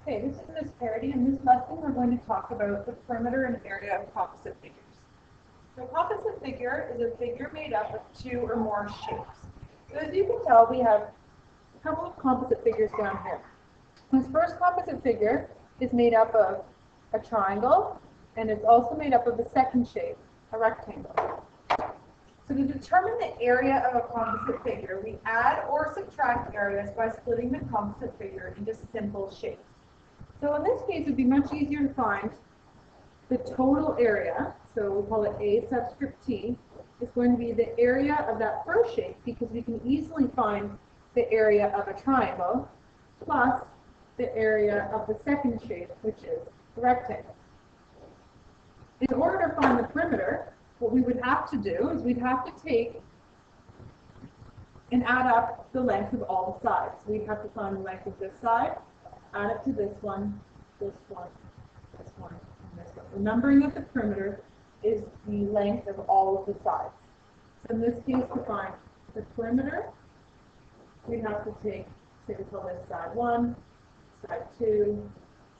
Okay, this is Ms. Parody. In this lesson, we're going to talk about the perimeter and area of composite figures. So a composite figure is a figure made up of two or more shapes. So as you can tell, we have a couple of composite figures down here. This first composite figure is made up of a triangle, and it's also made up of a second shape, a rectangle. So to determine the area of a composite figure, we add or subtract areas by splitting the composite figure into simple shapes. So in this case, it would be much easier to find the total area, so we call it A subscript T, is going to be the area of that first shape because we can easily find the area of a triangle plus the area of the second shape, which is the rectangle. In order to find the perimeter, what we would have to do is we'd have to take and add up the length of all the sides. We'd have to find the length of this side, add it to this one, this one, this one, and this one. Remembering that the perimeter is the length of all of the sides. So in this case, to find the perimeter, we'd have to take, say we call this side 1, side 2,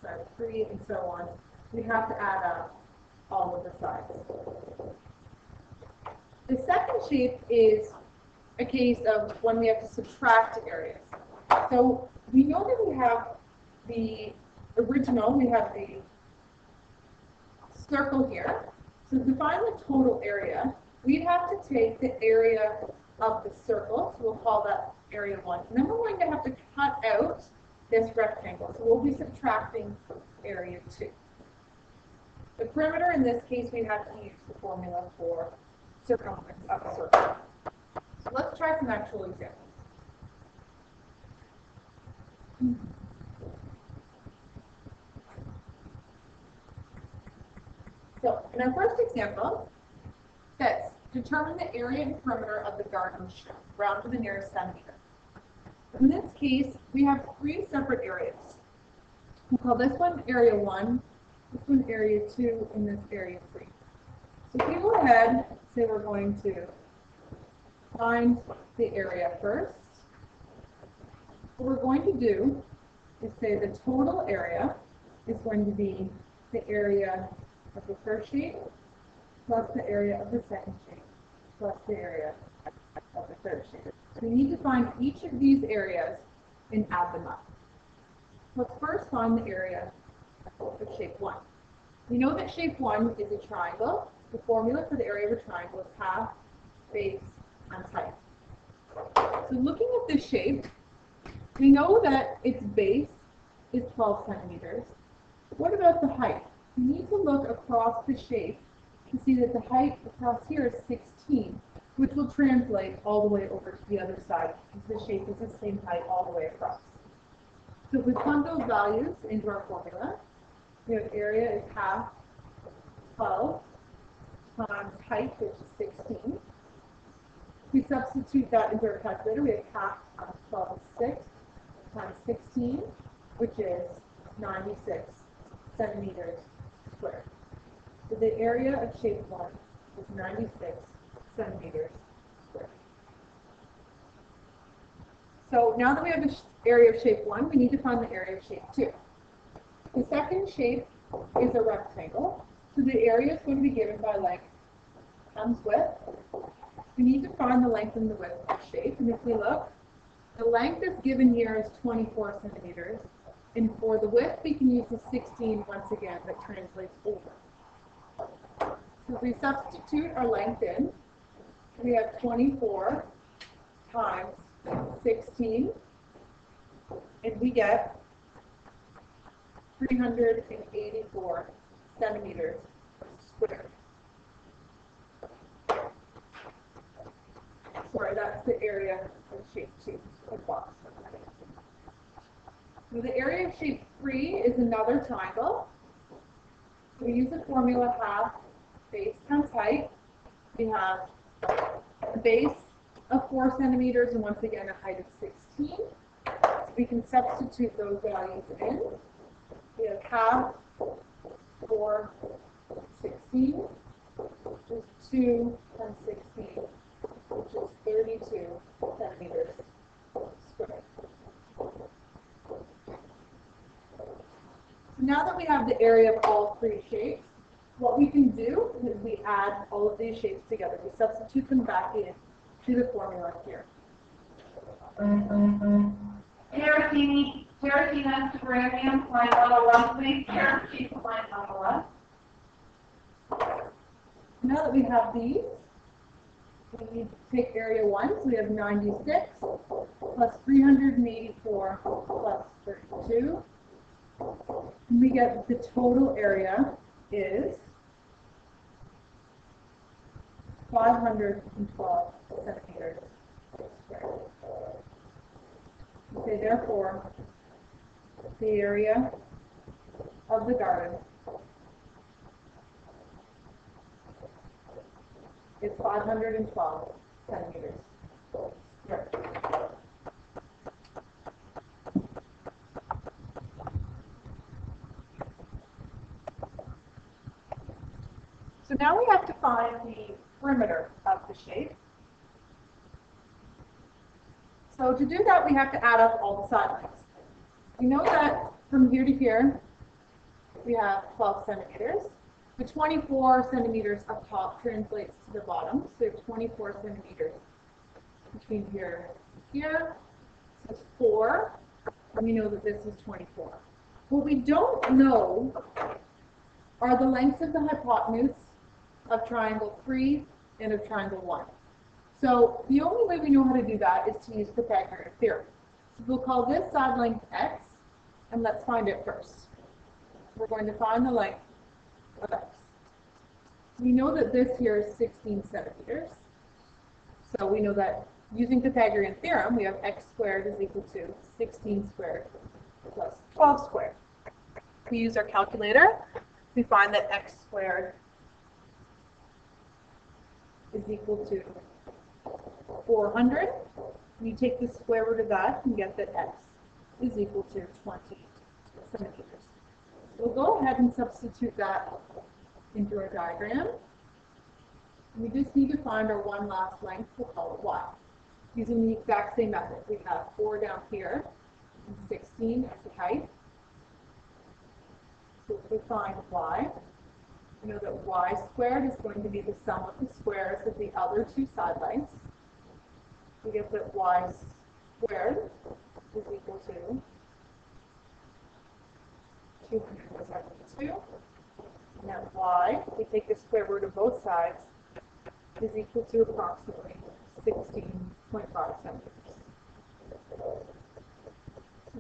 side 3, and so on. We'd have to add up all of the sides. The second shape is a case of when we have to subtract areas. So we know that we have the original, we have the circle here. So to find the total area, we'd have to take the area of the circle, so we'll call that area 1. And then we're going to have to cut out this rectangle, so we'll be subtracting area 2. The perimeter, in this case, we have to use the formula for circumference of a circle. So let's try some actual examples. So in our first example, it says, determine the area and perimeter of the garden strip, round to the nearest centimeter. In this case, we have 3 separate areas. We'll call this one area 1, this one area 2, and this area 3. So if we go ahead, say we're going to find the area first, what we're going to do is say the total area is going to be the area of the first shape plus the area of the second shape plus the area of the third shape. So we need to find each of these areas and add them up. Let's first find the area of shape 1. We know that shape 1 is a triangle. The formula for the area of a triangle is half, base, and height. So looking at this shape, we know that its base is 12 centimeters. What about the height? We need to look across the shape to see that the height across here is 16, which will translate all the way over to the other side because the shape is the same height all the way across. So if we plug those values into our formula, we have area is half 12 times height, which is 16. We substitute that into our calculator. We have half times 12 is 6 times 16, which is 96 centimeters squared. So the area of shape 1 is 96 centimeters squared. So now that we have the area of shape 1, we need to find the area of shape 2. The second shape is a rectangle. So the area is going to be given by length times width. We need to find the length and the width of the shape. And if we look, the length is given here as 24 centimeters. And for the width, we can use the 16 once again that translates over. So if we substitute our length in, we have 24 times 16, and we get 384 centimeters squared. Sorry, that's the area of shape 2 of box. So the area of shape 3 is another triangle. We use the formula half base times height. We have a base of 4 centimeters and once again a height of 16. So we can substitute those values in. We have half 4, 16, which is 2 times 16, which is 32 centimeters squared. So now that we have the area of all three shapes, what we can do is we add all of these shapes together. We substitute them back in to the formula here. Terracina, Superamium, line 101, please. Terracina, line 101. Now that we have these, we need to take area 1, so we have 96 plus 384 plus 32. And we get the total area is 512 centimeters squared. Okay, therefore, the area of the garden is 512 centimeters squared. So now we have to find the perimeter of the shape. So to do that, we have to add up all the side lengths. We know that from here to here, we have 12 centimeters. The 24 centimeters up top translates to the bottom, so we have 24 centimeters between here and here. So it's 4, and we know that this is 24. What we don't know are the lengths of the hypotenuse of triangle 3 and of triangle 1. So the only way we know how to do that is to use Pythagorean theorem. So we'll call this side length x, and let's find it first. We're going to find the length of x. We know that this here is 16 centimeters. So we know that using Pythagorean theorem, we have x squared is equal to 16 squared plus 12 squared. If we use our calculator, we find that x squared is equal to 400. We take the square root of that and get that x is equal to 20 centimeters. We'll go ahead and substitute that into our diagram. We just need to find our one last length, we'll call it y. Using the exact same method. We have 4 down here and 16 as the height. So if we find y, we know that y squared is going to be the sum of the squares of the other two side lengths. We get that y squared is equal to 272. And that y, we take the square root of both sides, is equal to approximately 16.5 centimeters. So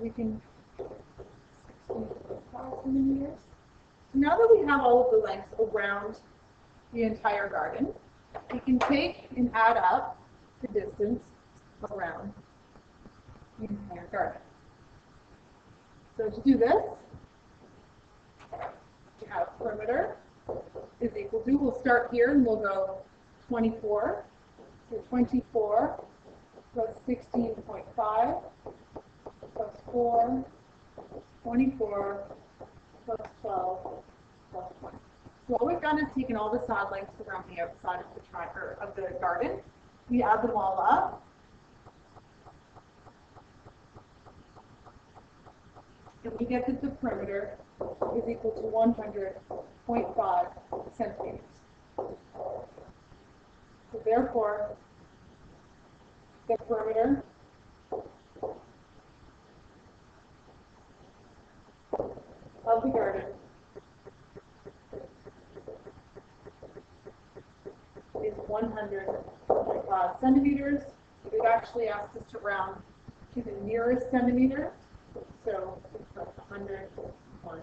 we can 16.5 centimeters. So now that we have all of the lengths around the entire garden, we can take and add up the distance around the entire garden. So to do this, we have perimeter is equal to, we'll start here and we'll go 24. So 24 plus 16.5 plus 4, 24 plus 12 plus 20. So what we've done is taken all the side lengths around the outside of the garden. We add them all up. And we get that the perimeter is equal to 100.5 centimeters. So therefore, the perimeter of the garden is 100.5 centimeters. They've actually asked us to round to the nearest centimeter, so it's 101.